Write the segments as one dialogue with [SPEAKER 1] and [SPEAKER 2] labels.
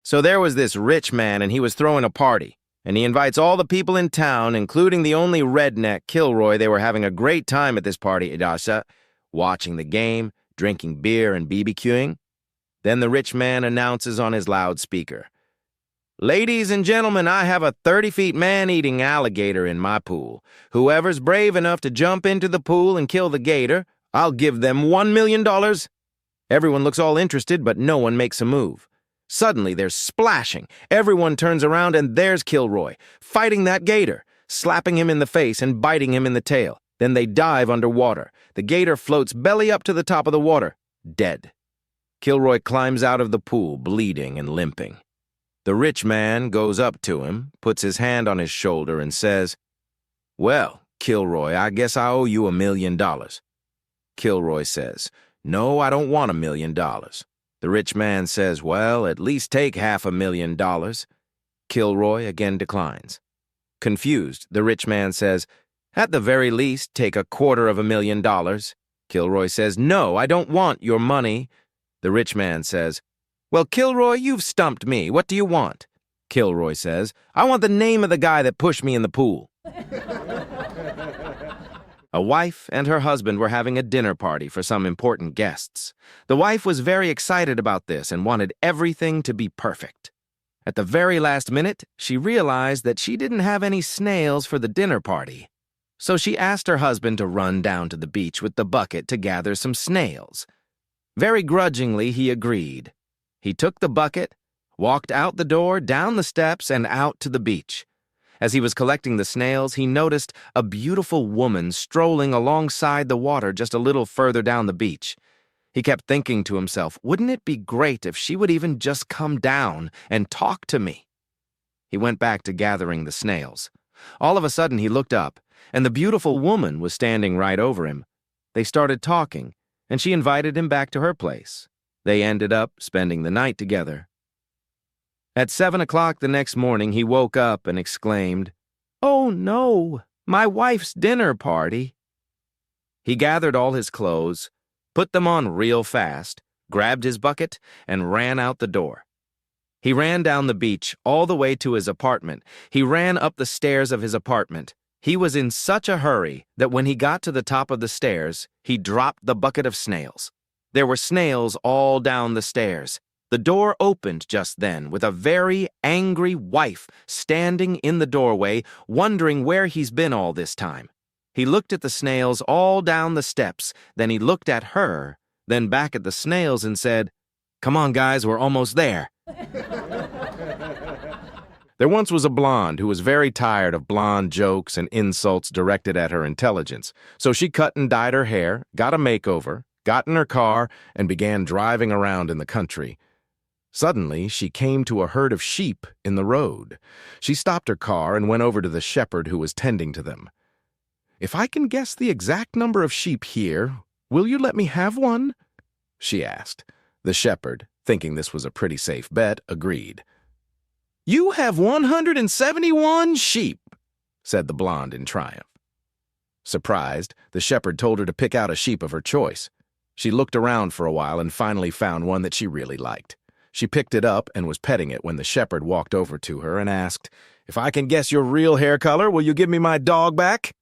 [SPEAKER 1] So there was this rich man, and he was throwing a party. And he invites all the people in town, including the only redneck, Kilroy. They were having a great time at this party, Idasa, watching the game, drinking beer, and BBQing. Then the rich man announces on his loudspeaker, "Ladies and gentlemen, I have a 30-feet man-eating alligator in my pool. Whoever's brave enough to jump into the pool and kill the gator, I'll give them $1 million. Everyone looks all interested, but no one makes a move. Suddenly, there's splashing. Everyone turns around, and there's Kilroy, fighting that gator, slapping him in the face and biting him in the tail. Then they dive underwater. The gator floats belly up to the top of the water, dead. Kilroy climbs out of the pool, bleeding and limping. The rich man goes up to him, puts his hand on his shoulder, and says, "Well, Kilroy, I guess I owe you $1 million. Kilroy says, "No, I don't want $1 million. The rich man says, "Well, at least take $500,000. Kilroy again declines. Confused, the rich man says, "At the very least, take $250,000. Kilroy says, "No, I don't want your money." The rich man says, "Well, Kilroy, you've stumped me. What do you want?" Kilroy says, "I want the name of the guy that pushed me in the pool." A wife and her husband were having a dinner party for some important guests. The wife was very excited about this and wanted everything to be perfect. At the very last minute, she realized that she didn't have any snails for the dinner party. So she asked her husband to run down to the beach with the bucket to gather some snails. Very grudgingly, he agreed. He took the bucket, walked out the door, down the steps, and out to the beach. As he was collecting the snails, he noticed a beautiful woman strolling alongside the water just a little further down the beach. He kept thinking to himself, wouldn't it be great if she would even just come down and talk to me? He went back to gathering the snails. All of a sudden, he looked up, and the beautiful woman was standing right over him. They started talking, and she invited him back to her place. They ended up spending the night together. At 7 o'clock the next morning, he woke up and exclaimed, "Oh no, my wife's dinner party." He gathered all his clothes, put them on real fast, grabbed his bucket, and ran out the door. He ran down the beach all the way to his apartment. He ran up the stairs of his apartment. He was in such a hurry that when he got to the top of the stairs, he dropped the bucket of snails. There were snails all down the stairs. The door opened just then, with a very angry wife standing in the doorway, wondering where he's been all this time. He looked at the snails all down the steps, then he looked at her, then back at the snails and said, "Come on, guys, we're almost there." There once was a blonde who was very tired of blonde jokes and insults directed at her intelligence, so she cut and dyed her hair, got a makeover, got in her car, and began driving around in the country. Suddenly, she came to a herd of sheep in the road. She stopped her car and went over to the shepherd who was tending to them. "If I can guess the exact number of sheep here, will you let me have one?" she asked. The shepherd, thinking this was a pretty safe bet, agreed. "You have 171 sheep," said the blonde in triumph. Surprised, the shepherd told her to pick out a sheep of her choice. She looked around for a while and finally found one that she really liked. She picked it up and was petting it when the shepherd walked over to her and asked, "If I can guess your real hair color, will you give me my dog back?"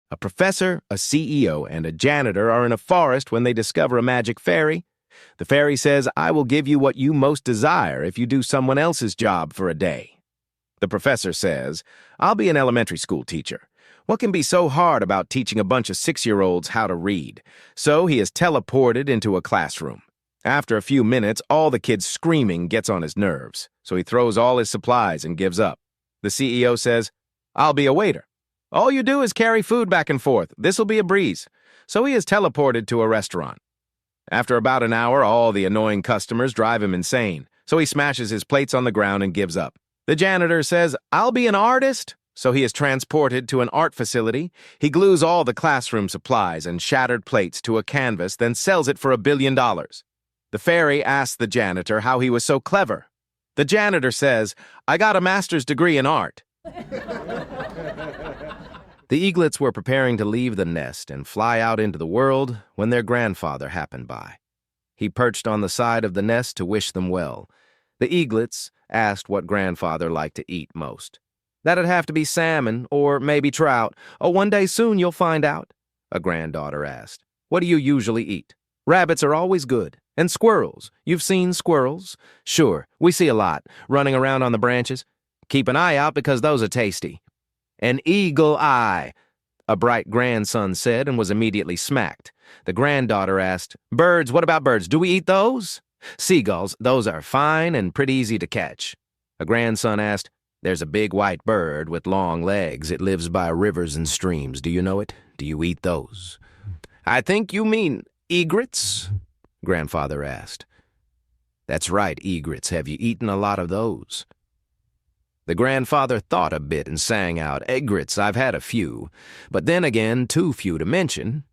[SPEAKER 1] A professor, a CEO, and a janitor are in a forest when they discover a magic fairy. The fairy says, "I will give you what you most desire if you do someone else's job for a day." The professor says, "I'll be an elementary school teacher. What can be so hard about teaching a bunch of 6-year-olds how to read?" So he is teleported into a classroom. After a few minutes, all the kids screaming gets on his nerves, so he throws all his supplies and gives up. The CEO says, "I'll be a waiter. All you do is carry food back and forth. This'll be a breeze." So he is teleported to a restaurant. After about an hour, all the annoying customers drive him insane, so he smashes his plates on the ground and gives up. The janitor says, "I'll be an artist." So he is transported to an art facility. He glues all the classroom supplies and shattered plates to a canvas, then sells it for $1 billion. The fairy asks the janitor how he was so clever. The janitor says, "I got a master's degree in art." The eaglets were preparing to leave the nest and fly out into the world when their grandfather happened by. He perched on the side of the nest to wish them well. The eaglets asked what grandfather liked to eat most. That'd have to be salmon, or maybe trout. Oh, one day soon you'll find out, a granddaughter asked. What do you usually eat? Rabbits are always good. And squirrels. You've seen squirrels? Sure, we see a lot, running around on the branches. Keep an eye out because those are tasty. An eagle eye, a bright grandson said and was immediately smacked. The granddaughter asked, Birds, what about birds? Do we eat those? Seagulls, those are fine and pretty easy to catch. A grandson asked, There's a big white bird with long legs. It lives by rivers and streams. Do you know it? Do you eat those? I think you mean egrets, grandfather asked. That's right, egrets. Have you eaten a lot of those? The grandfather thought a bit and sang out, Egrets, I've had a few, but then again, too few to mention.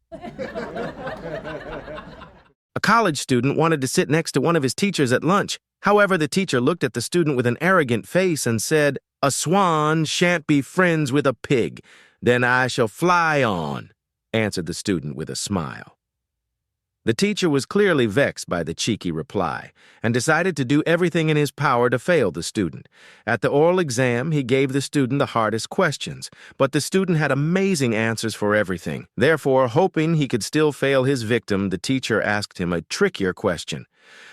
[SPEAKER 1] A college student wanted to sit next to one of his teachers at lunch. However, the teacher looked at the student with an arrogant face and said, A swan shan't be friends with a pig. Then I shall fly on, answered the student with a smile. The teacher was clearly vexed by the cheeky reply and decided to do everything in his power to fail the student. At the oral exam, he gave the student the hardest questions, but the student had amazing answers for everything. Therefore, hoping he could still fail his victim, the teacher asked him a trickier question.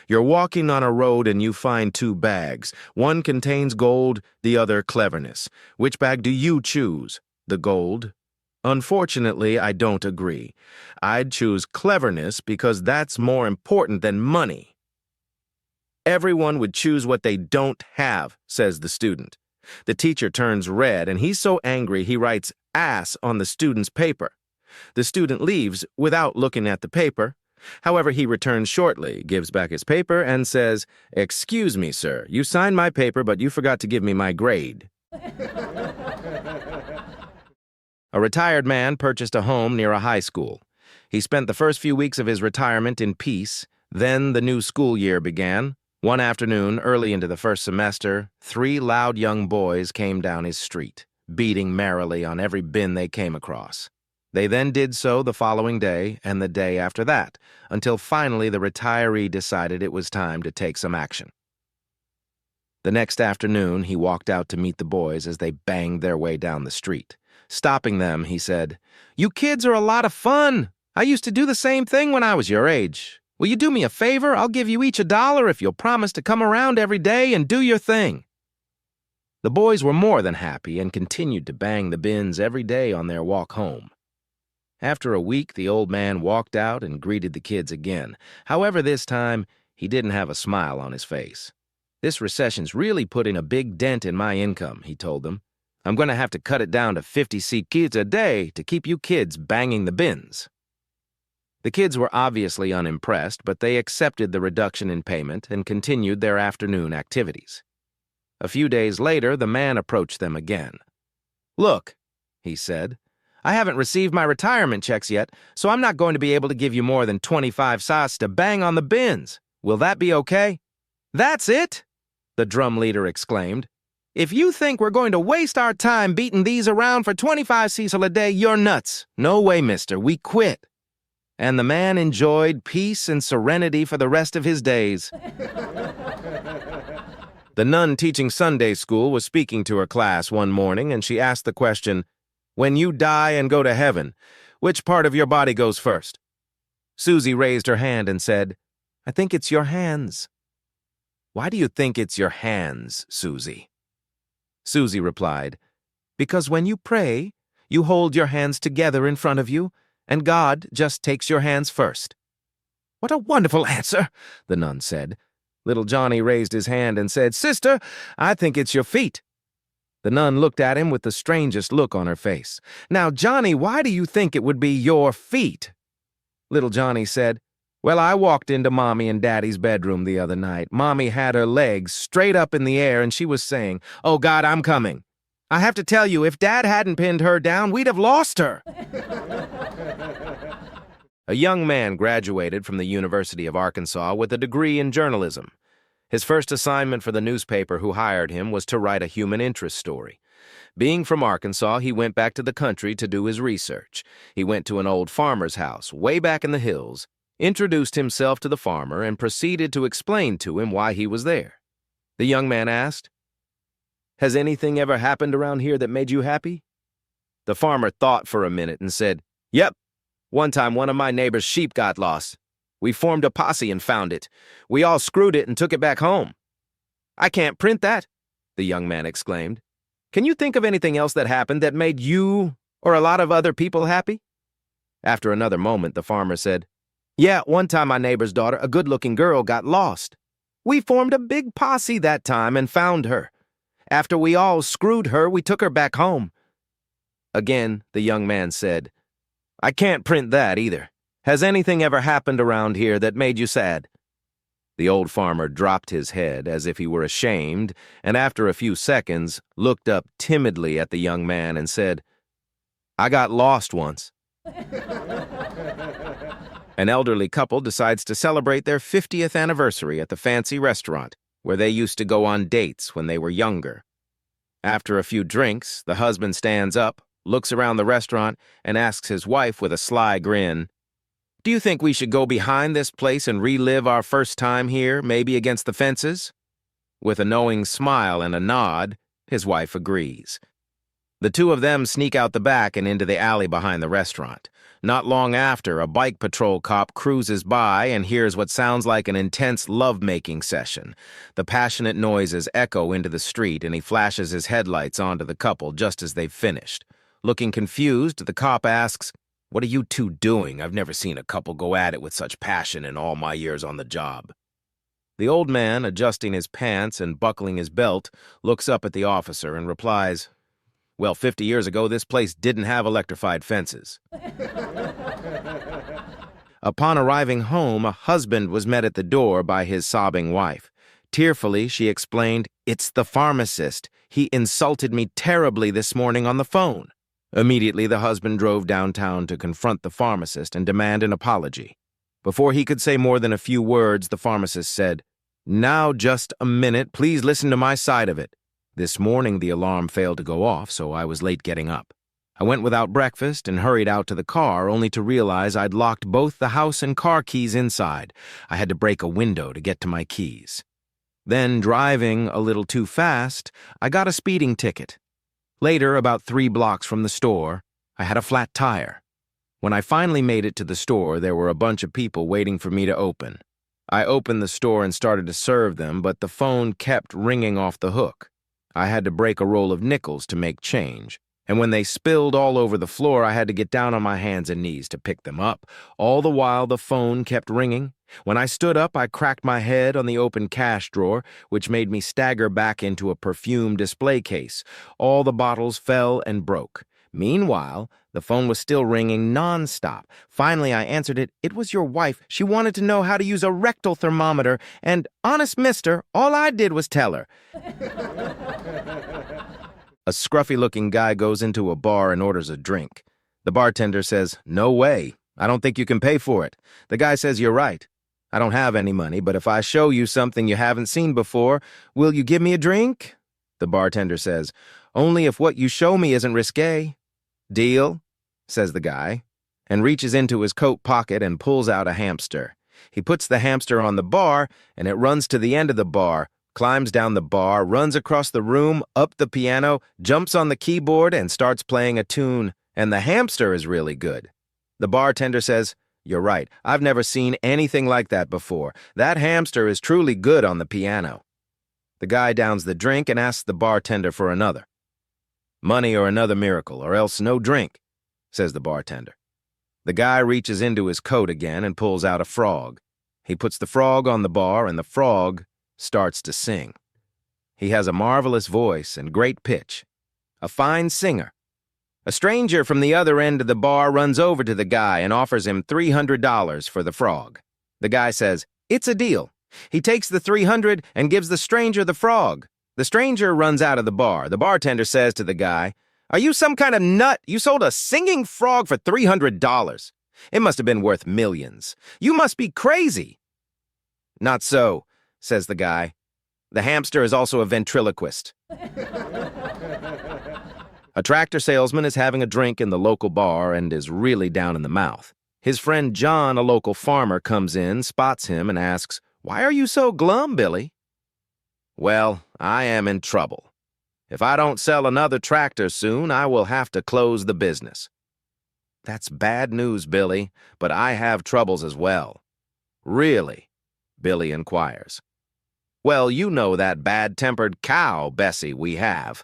[SPEAKER 1] You're walking on a road and you find two bags. One contains gold, the other cleverness. Which bag do you choose? The gold? Unfortunately, I don't agree. I'd choose cleverness because that's more important than money. Everyone would choose what they don't have, says the student. The teacher turns red, and he's so angry he writes ass on the student's paper. The student leaves without looking at the paper. However, he returns shortly, gives back his paper, and says, Excuse me, sir, you signed my paper, but you forgot to give me my grade. A retired man purchased a home near a high school. He spent the first few weeks of his retirement in peace. Then the new school year began. One afternoon, early into the first semester, 3 loud young boys came down his street, beating merrily on every bin they came across. They then did so the following day and the day after that, until finally the retiree decided it was time to take some action. The next afternoon, he walked out to meet the boys as they banged their way down the street. Stopping them, he said, You kids are a lot of fun. I used to do the same thing when I was your age. Will you do me a favor? I'll give you each $1 if you'll promise to come around every day and do your thing. The boys were more than happy and continued to bang the bins every day on their walk home. After a week, the old man walked out and greeted the kids again. However, this time, he didn't have a smile on his face. This recession's really putting a big dent in my income, he told them. I'm going to have to cut it down to 50 kids a day to keep you kids banging the bins. The kids were obviously unimpressed, but they accepted the reduction in payment and continued their afternoon activities. A few days later, the man approached them again. Look, he said, I haven't received my retirement checks yet, so I'm not going to be able to give you more than 25 sas to bang on the bins. Will that be okay? That's it, the drum leader exclaimed. If you think we're going to waste our time beating these around for 25 cecil a day, you're nuts. No way, mister. We quit. And the man enjoyed peace and serenity for the rest of his days. The nun teaching Sunday school was speaking to her class one morning, and she asked the question, When you die and go to heaven, which part of your body goes first? Susie raised her hand and said, I think it's your hands. Why do you think it's your hands, Susie? Susie replied, Because when you pray, you hold your hands together in front of you, and God just takes your hands first. What a wonderful answer, the nun said. Little Johnny raised his hand and said, Sister, I think it's your feet. The nun looked at him with the strangest look on her face. Now, Johnny, why do you think it would be your feet? Little Johnny said, Well, I walked into Mommy and Daddy's bedroom the other night. Mommy had her legs straight up in the air, and she was saying, Oh, God, I'm coming. I have to tell you, if Dad hadn't pinned her down, we'd have lost her. A young man graduated from the University of Arkansas with a degree in journalism. His first assignment for the newspaper who hired him was to write a human interest story. Being from Arkansas, he went back to the country to do his research. He went to an old farmer's house way back in the hills. introduced himself to the farmer, and proceeded to explain to him why he was there. The young man asked, "Has anything ever happened around here that made you happy?" The farmer thought for a minute and said, "Yep. One time one of my neighbor's sheep got lost. We formed a posse and found it. We all screwed it and took it back home." "I can't print that," the young man exclaimed. "Can you think of anything else that happened that made you or a lot of other people happy?" After another moment, the farmer said, "Yeah, one time my neighbor's daughter, a good-looking girl, got lost. We formed a big posse that time and found her. After we all screwed her, we took her back home." Again, the young man said, "I can't print that either. Has anything ever happened around here that made you sad?" The old farmer dropped his head as if he were ashamed, and after a few seconds looked up timidly at the young man and said, "I got lost once." An elderly couple decides to celebrate their 50th anniversary at the fancy restaurant where they used to go on dates when they were younger. After a few drinks, the husband stands up, looks around the restaurant, and asks his wife with a sly grin, "Do you think we should go behind this place and relive our first time here, maybe against the fences?" With a knowing smile and a nod, his wife agrees. The two of them sneak out the back and into the alley behind the restaurant. Not long after, a bike patrol cop cruises by and hears what sounds like an intense love-making session. The passionate noises echo into the street, and he flashes his headlights onto the couple just as they've finished. Looking confused, the cop asks, "What are you two doing? I've never seen a couple go at it with such passion in all my years on the job." The old man, adjusting his pants and buckling his belt, looks up at the officer and replies, "Well, 50 years ago, this place didn't have electrified fences." Upon arriving home, a husband was met at the door by his sobbing wife. Tearfully, she explained, "It's the pharmacist. He insulted me terribly this morning on the phone." Immediately, the husband drove downtown to confront the pharmacist and demand an apology. Before he could say more than a few words, the pharmacist said, "Now, just a minute. Please listen to my side of it. This morning, the alarm failed to go off, so I was late getting up. I went without breakfast and hurried out to the car, only to realize I'd locked both the house and car keys inside. I had to break a window to get to my keys. Then, driving a little too fast, I got a speeding ticket. Later, about 3 blocks from the store, I had a flat tire. When I finally made it to the store, there were a bunch of people waiting for me to open. I opened the store and started to serve them, but the phone kept ringing off the hook. I had to break a roll of nickels to make change, and when they spilled all over the floor, I had to get down on my hands and knees to pick them up. All the while, the phone kept ringing. When I stood up, I cracked my head on the open cash drawer, which made me stagger back into a perfume display case. All the bottles fell and broke. Meanwhile, the phone was still ringing nonstop. Finally, I answered it. It was your wife. She wanted to know how to use a rectal thermometer, and, honest mister, all I did was tell her. A scruffy-looking guy goes into a bar and orders a drink. The bartender says, "No way. I don't think you can pay for it." The guy says, "You're right. I don't have any money, but if I show you something you haven't seen before, will you give me a drink?" The bartender says, "Only if what you show me isn't risque." "Deal," says the guy, and reaches into his coat pocket and pulls out a hamster. He puts the hamster on the bar, and it runs to the end of the bar, climbs down the bar, runs across the room, up the piano, jumps on the keyboard, and starts playing a tune. And the hamster is really good. The bartender says, "You're right. I've never seen anything like that before. That hamster is truly good on the piano." The guy downs the drink and asks the bartender for another. "Money or another miracle, or else no drink," says the bartender. The guy reaches into his coat again and pulls out a frog. He puts the frog on the bar, and the frog starts to sing. He has a marvelous voice and great pitch. A fine singer. A stranger from the other end of the bar runs over to the guy and offers him $300 for the frog. The guy says, "It's a deal." He takes the $300 and gives the stranger the frog. The stranger runs out of the bar. The bartender says to the guy, "Are you some kind of nut? You sold a singing frog for $300. It must have been worth millions. You must be crazy." "Not so," says the guy. "The hamster is also a ventriloquist." A tractor salesman is having a drink in the local bar and is really down in the mouth. His friend John, a local farmer, comes in, spots him, and asks, "Why are you so glum, Billy?" "Well, I am in trouble. If I don't sell another tractor soon, I will have to close the business." "That's bad news, Billy, but I have troubles as well." "Really?" Billy inquires. "Well, you know that bad-tempered cow, Bessie, we have.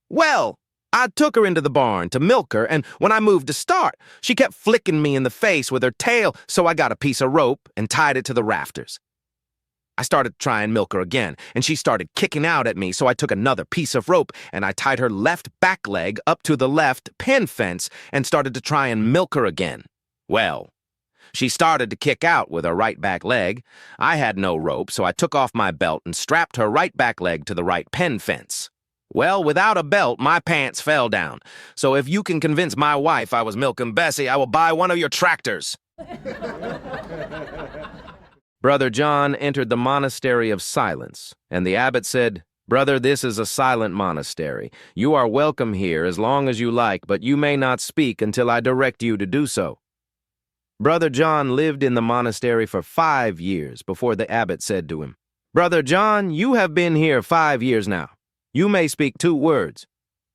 [SPEAKER 1] Well, I took her into the barn to milk her, and when I moved to start, she kept flicking me in the face with her tail, so I got a piece of rope and tied it to the rafters. I started to try and milk her again, and she started kicking out at me, so I took another piece of rope, and I tied her left back leg up to the left pen fence and started to try and milk her again. Well, she started to kick out with her right back leg. I had no rope, so I took off my belt and strapped her right back leg to the right pen fence. Well, without a belt, my pants fell down. So if you can convince my wife I was milking Bessie, I will buy one of your tractors." Brother John entered the monastery of silence, and the abbot said, "Brother, this is a silent monastery. You are welcome here as long as you like, but you may not speak until I direct you to do so." Brother John lived in the monastery for 5 years before the abbot said to him, "Brother John, you have been here 5 years now. You may speak 2 words."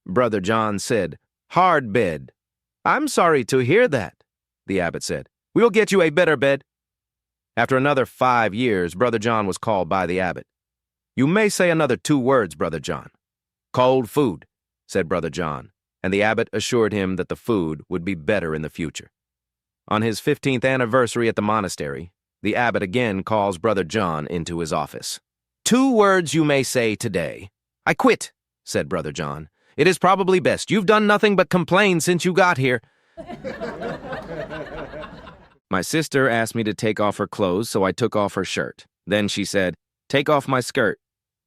[SPEAKER 1] Brother John said, "Hard bed." "I'm sorry to hear that," the abbot said. "We'll get you a better bed." After another 5 years, Brother John was called by the abbot. "You may say another 2 words, Brother John." "Cold food," said Brother John, and the abbot assured him that the food would be better in the future. On his 15th anniversary at the monastery, the abbot again calls Brother John into his office. "2 words you may say today." "I quit," said Brother John. "It is probably best. You've done nothing but complain since you got here." "My sister asked me to take off her clothes, so I took off her shirt. Then she said, 'Take off my skirt.'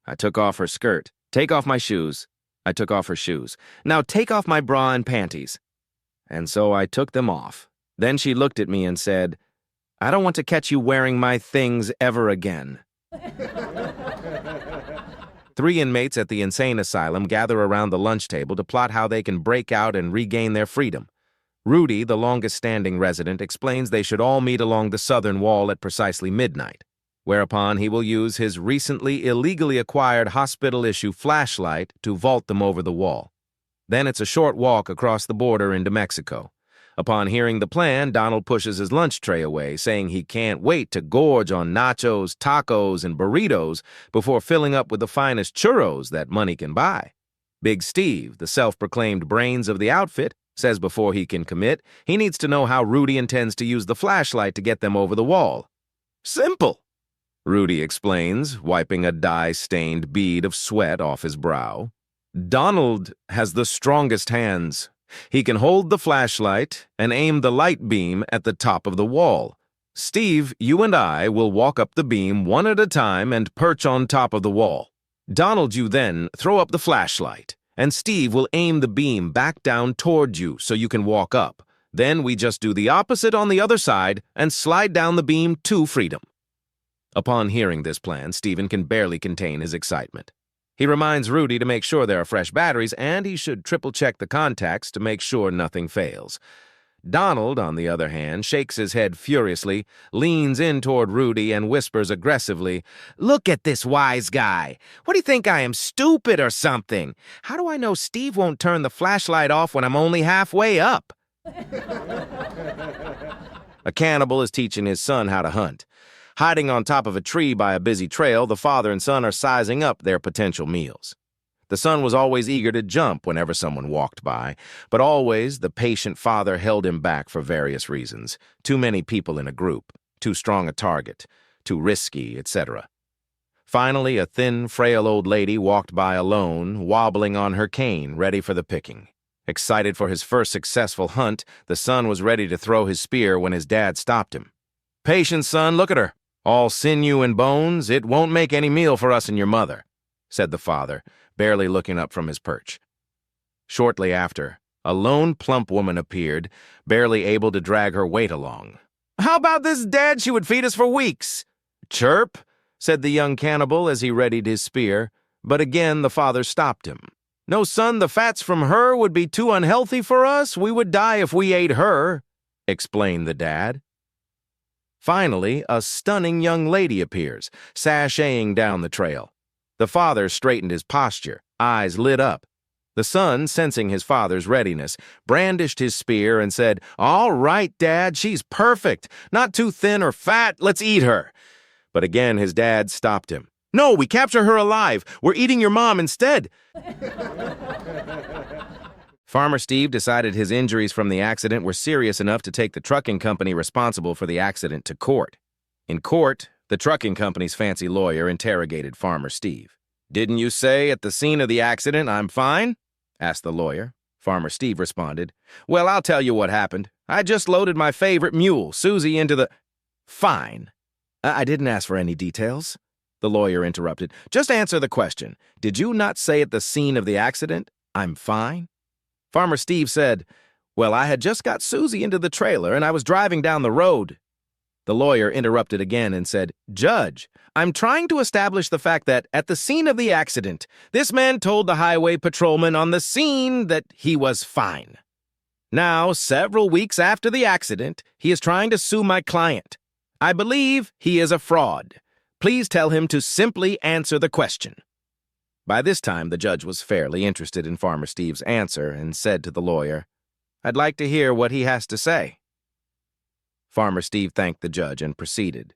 [SPEAKER 1] I took off her skirt. 'Take off my shoes.' I took off her shoes. 'Now take off my bra and panties.' And so I took them off. Then she looked at me and said, 'I don't want to catch you wearing my things ever again.'" 3 inmates at the insane asylum gather around the lunch table to plot how they can break out and regain their freedom. Rudy, the longest-standing resident, explains they should all meet along the southern wall at precisely midnight, whereupon he will use his recently illegally acquired hospital-issue flashlight to vault them over the wall. Then it's a short walk across the border into Mexico. Upon hearing the plan, Donald pushes his lunch tray away, saying he can't wait to gorge on nachos, tacos, and burritos before filling up with the finest churros that money can buy. Big Steve, the self-proclaimed brains of the outfit, says before he can commit, he needs to know how Rudy intends to use the flashlight to get them over the wall. "Simple," Rudy explains, wiping a dye-stained bead of sweat off his brow. "Donald has the strongest hands. He can hold the flashlight and aim the light beam at the top of the wall. Steve, you and I will walk up the beam one at a time and perch on top of the wall. Donald, you then throw up the flashlight, and Steve will aim the beam back down toward you so you can walk up. Then we just do the opposite on the other side and slide down the beam to freedom." Upon hearing this plan, Stephen can barely contain his excitement. He reminds Rudy to make sure there are fresh batteries, and he should triple-check the contacts to make sure nothing fails. Donald, on the other hand, shakes his head furiously, leans in toward Rudy, and whispers aggressively, "Look at this wise guy. What do you think, I am stupid or something? How do I know Steve won't turn the flashlight off when I'm only halfway up?" A cannibal is teaching his son how to hunt. Hiding on top of a tree by a busy trail, the father and son are sizing up their potential meals. The son was always eager to jump whenever someone walked by, but always the patient father held him back for various reasons. Too many people in a group, too strong a target, too risky, etc. Finally, a thin, frail old lady walked by alone, wobbling on her cane, ready for the picking. Excited for his first successful hunt, the son was ready to throw his spear when his dad stopped him. "Patience, son, look at her. All sinew and bones, it won't make any meal for us and your mother," said the father, barely looking up from his perch. Shortly after, a lone plump woman appeared, barely able to drag her weight along. "How about this, Dad? She would feed us for weeks." "Chirp," said the young cannibal as he readied his spear, but again the father stopped him. "No, son, the fats from her would be too unhealthy for us. We would die if we ate her." explained the dad. Finally, a stunning young lady appears, sashaying down the trail. The father straightened his posture, eyes lit up. The son, sensing his father's readiness, brandished his spear and said, "All right, Dad, she's perfect. Not too thin or fat. Let's eat her." But again, his dad stopped him. "No, we capture her alive. We're eating your mom instead." Farmer Steve decided his injuries from the accident were serious enough to take the trucking company responsible for the accident to court. In court, the trucking company's fancy lawyer interrogated Farmer Steve. "Didn't you say at the scene of the accident, 'I'm fine'?" asked the lawyer. Farmer Steve responded, "Well, I'll tell you what happened. I just loaded my favorite mule, Susie, into the—" "Fine. I didn't ask for any details," the lawyer interrupted. "Just answer the question. Did you not say at the scene of the accident, 'I'm fine'?" Farmer Steve said, "Well, I had just got Susie into the trailer and I was driving down the road." The lawyer interrupted again and said, "Judge, I'm trying to establish the fact that at the scene of the accident, this man told the highway patrolman on the scene that he was fine. Now, several weeks after the accident, he is trying to sue my client. I believe he is a fraud. Please tell him to simply answer the question." By this time, the judge was fairly interested in Farmer Steve's answer and said to the lawyer, "I'd like to hear what he has to say." Farmer Steve thanked the judge and proceeded.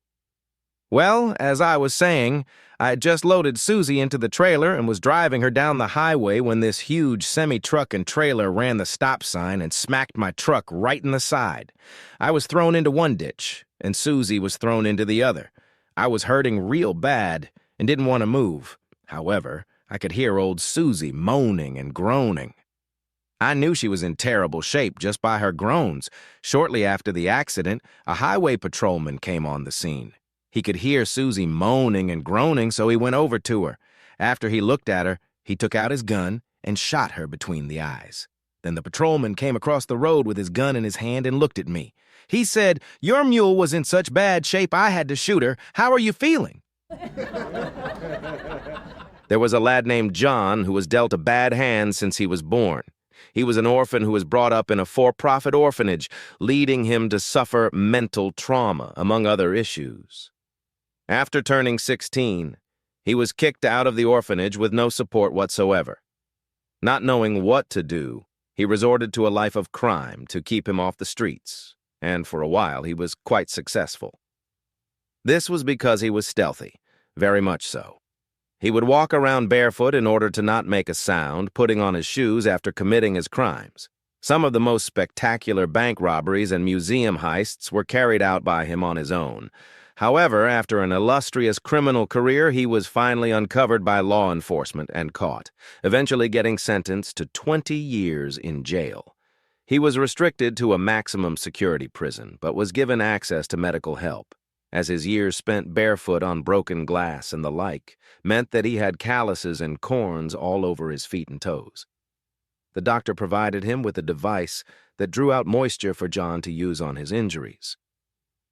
[SPEAKER 1] "Well, as I was saying, I had just loaded Susie into the trailer and was driving her down the highway when this huge semi-truck and trailer ran the stop sign and smacked my truck right in the side. I was thrown into one ditch, and Susie was thrown into the other. I was hurting real bad and didn't want to move. However, I could hear old Susie moaning and groaning. I knew she was in terrible shape just by her groans. Shortly after the accident, a highway patrolman came on the scene. He could hear Susie moaning and groaning, so he went over to her. After he looked at her, he took out his gun and shot her between the eyes. Then the patrolman came across the road with his gun in his hand and looked at me. He said, 'Your mule was in such bad shape I had to shoot her. How are you feeling?' There was a lad named John who was dealt a bad hand since he was born. He was an orphan who was brought up in a for-profit orphanage, leading him to suffer mental trauma, among other issues. After turning 16, he was kicked out of the orphanage with no support whatsoever. Not knowing what to do, he resorted to a life of crime to keep him off the streets, and for a while he was quite successful. This was because he was stealthy, very much so. He would walk around barefoot in order to not make a sound, putting on his shoes after committing his crimes. Some of the most spectacular bank robberies and museum heists were carried out by him on his own. However, after an illustrious criminal career, he was finally uncovered by law enforcement and caught, eventually getting sentenced to 20 years in jail. He was restricted to a maximum security prison, but was given access to medical help, as his years spent barefoot on broken glass and the like meant that he had calluses and corns all over his feet and toes. The doctor provided him with a device that drew out moisture for John to use on his injuries.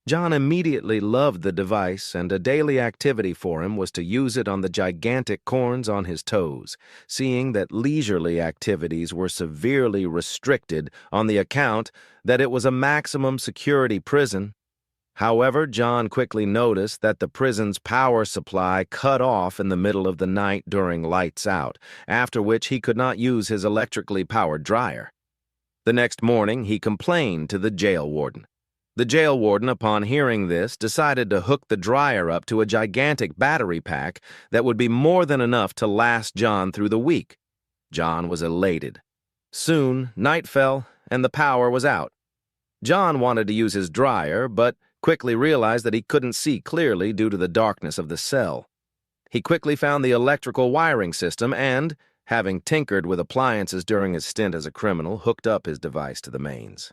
[SPEAKER 1] John immediately loved the device, and a daily activity for him was to use it on the gigantic corns on his toes, seeing that leisurely activities were severely restricted on the account that it was a maximum security prison. However, John quickly noticed that the prison's power supply cut off in the middle of the night during lights out, after which he could not use his electrically powered dryer. The next morning, he complained to the jail warden. The jail warden, upon hearing this, decided to hook the dryer up to a gigantic battery pack that would be more than enough to last John through the week. John was elated. Soon, night fell, and the power was out. John wanted to use his dryer, but quickly realized that he couldn't see clearly due to the darkness of the cell. He quickly found the electrical wiring system and, having tinkered with appliances during his stint as a criminal, hooked up his device to the mains.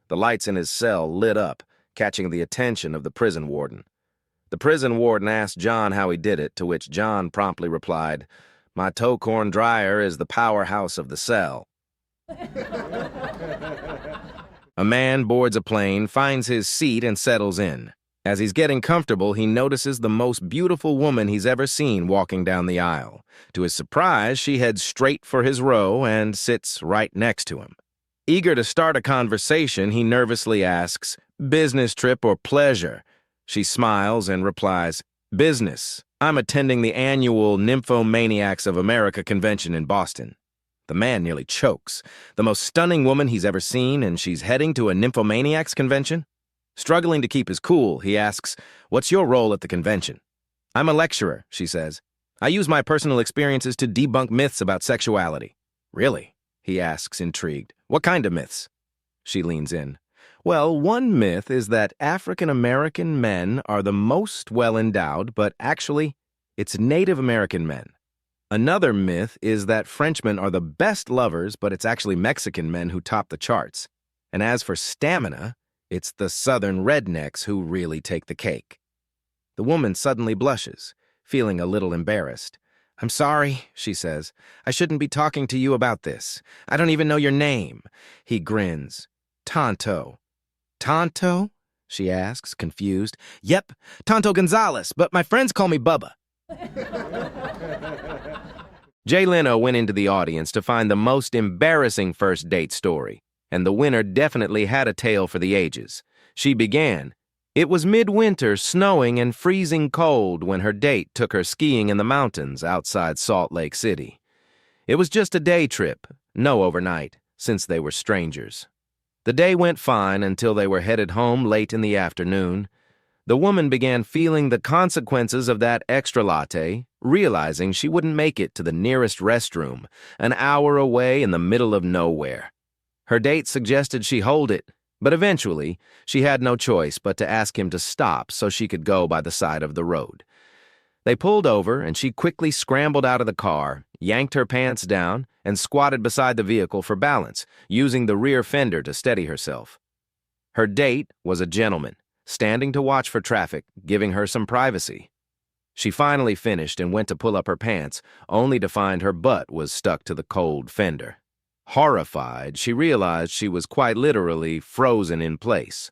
[SPEAKER 1] The lights in his cell lit up, catching the attention of the prison warden. The prison warden asked John how he did it, to which John promptly replied, "My toe corn dryer is the powerhouse of the cell." A man boards a plane, finds his seat, and settles in. As he's getting comfortable, he notices the most beautiful woman he's ever seen walking down the aisle. To his surprise, she heads straight for his row and sits right next to him. Eager to start a conversation, he nervously asks, "Business trip or pleasure?" She smiles and replies, "Business. I'm attending the annual Nymphomaniacs of America convention in Boston." The man nearly chokes. The most stunning woman he's ever seen, and she's heading to a Nymphomaniacs convention? Struggling to keep his cool, he asks, "What's your role at the convention?" "I'm a lecturer," she says. "I use my personal experiences to debunk myths about sexuality." "Really?" he asks, intrigued. "What kind of myths?" She leans in. "Well, one myth is that African American men are the most well-endowed, but actually, it's Native American men. Another myth is that Frenchmen are the best lovers, but it's actually Mexican men who top the charts. And as for stamina, it's the Southern rednecks who really take the cake." The woman suddenly blushes, feeling a little embarrassed. "I'm sorry," she says. "I shouldn't be talking to you about this. I don't even know your name." He grins. "Tonto." "Tonto?" she asks, confused. "Yep, Tonto Gonzalez, but my friends call me Bubba." Jay Leno went into the audience to find the most embarrassing first date story, and the winner definitely had a tale for the ages. She began, "It was midwinter, snowing and freezing cold when her date took her skiing in the mountains outside Salt Lake City. It was just a day trip, no overnight, since they were strangers. The day went fine until they were headed home late in the afternoon. The woman began feeling the consequences of that extra latte, realizing she wouldn't make it to the nearest restroom, an hour away in the middle of nowhere. Her date suggested she hold it, but eventually she had no choice but to ask him to stop so she could go by the side of the road. They pulled over, and she quickly scrambled out of the car, yanked her pants down, and squatted beside the vehicle for balance, using the rear fender to steady herself. Her date was a gentleman, standing to watch for traffic, giving her some privacy. She finally finished and went to pull up her pants, only to find her butt was stuck to the cold fender. Horrified, she realized she was quite literally frozen in place.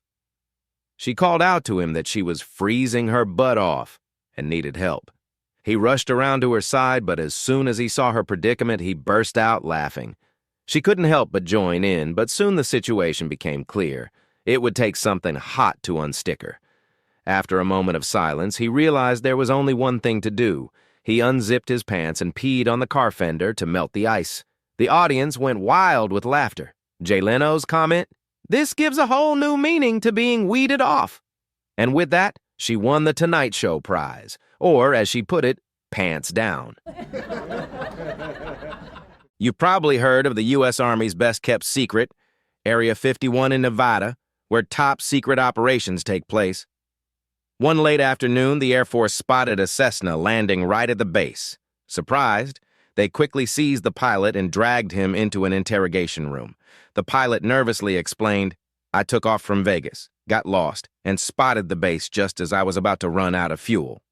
[SPEAKER 1] She called out to him that she was freezing her butt off and needed help. He rushed around to her side, but as soon as he saw her predicament, he burst out laughing. She couldn't help but join in, but soon the situation became clear. It would take something hot to unstick her. After a moment of silence, he realized there was only one thing to do. He unzipped his pants and peed on the car fender to melt the ice. The audience went wild with laughter. Jay Leno's comment, "This gives a whole new meaning to being weeded off." And with that, she won the Tonight Show prize, or as she put it, pants down. You've probably heard of the U.S. Army's best-kept secret, Area 51 in Nevada, where top-secret operations take place. One late afternoon, the Air Force spotted a Cessna landing right at the base. Surprised, they quickly seized the pilot and dragged him into an interrogation room. The pilot nervously explained, "I took off from Vegas, got lost, and spotted the base just as I was about to run out of fuel."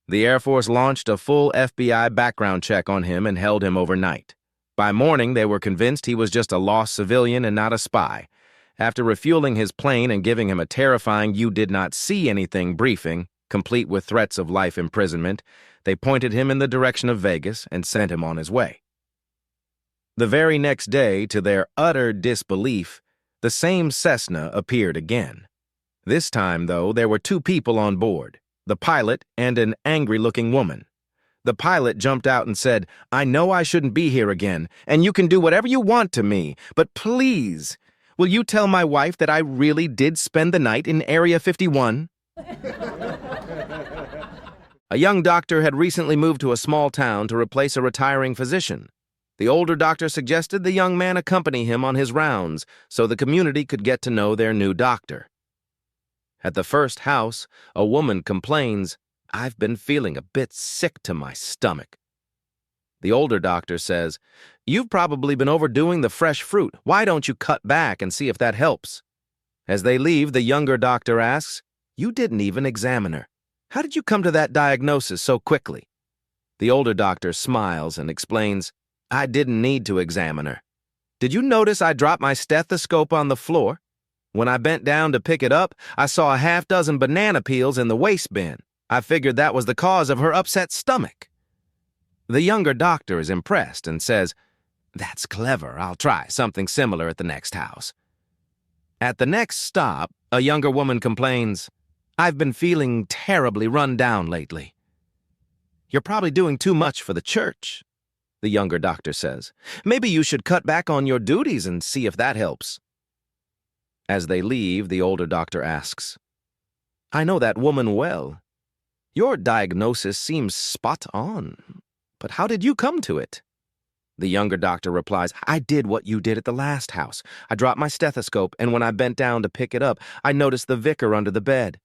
[SPEAKER 1] The Air Force launched a full FBI background check on him and held him overnight. By morning, they were convinced he was just a lost civilian and not a spy. After refueling his plane and giving him a terrifying "you did not see anything" briefing, complete with threats of life imprisonment, they pointed him in the direction of Vegas and sent him on his way. The very next day, to their utter disbelief, the same Cessna appeared again. This time, though, there were two people on board, the pilot and an angry-looking woman. The pilot jumped out and said, "I know I shouldn't be here again, and you can do whatever you want to me, but please, will you tell my wife that I really did spend the night in Area 51? A young doctor had recently moved to a small town to replace a retiring physician. The older doctor suggested the young man accompany him on his rounds so the community could get to know their new doctor. At the first house, a woman complains, "I've been feeling a bit sick to my stomach." The older doctor says, "You've probably been overdoing the fresh fruit. Why don't you cut back and see if that helps?" As they leave, the younger doctor asks, "You didn't even examine her. How did you come to that diagnosis so quickly?" The older doctor smiles and explains, "I didn't need to examine her. Did you notice I dropped my stethoscope on the floor? When I bent down to pick it up, I saw a half-dozen banana peels in the waste bin. I figured that was the cause of her upset stomach." The younger doctor is impressed and says, That's clever. I'll try something similar at the next house. At the next stop, a younger woman complains, "I've been feeling terribly run down lately." "You're probably doing too much for the church," the younger doctor says. "Maybe you should cut back on your duties and see if that helps." As they leave, the older doctor asks, "I know that woman well. Your diagnosis seems spot on. But how did you come to it?" The younger doctor replies, "I did what you did at the last house. I dropped my stethoscope, and when I bent down to pick it up, I noticed the vicar under the bed."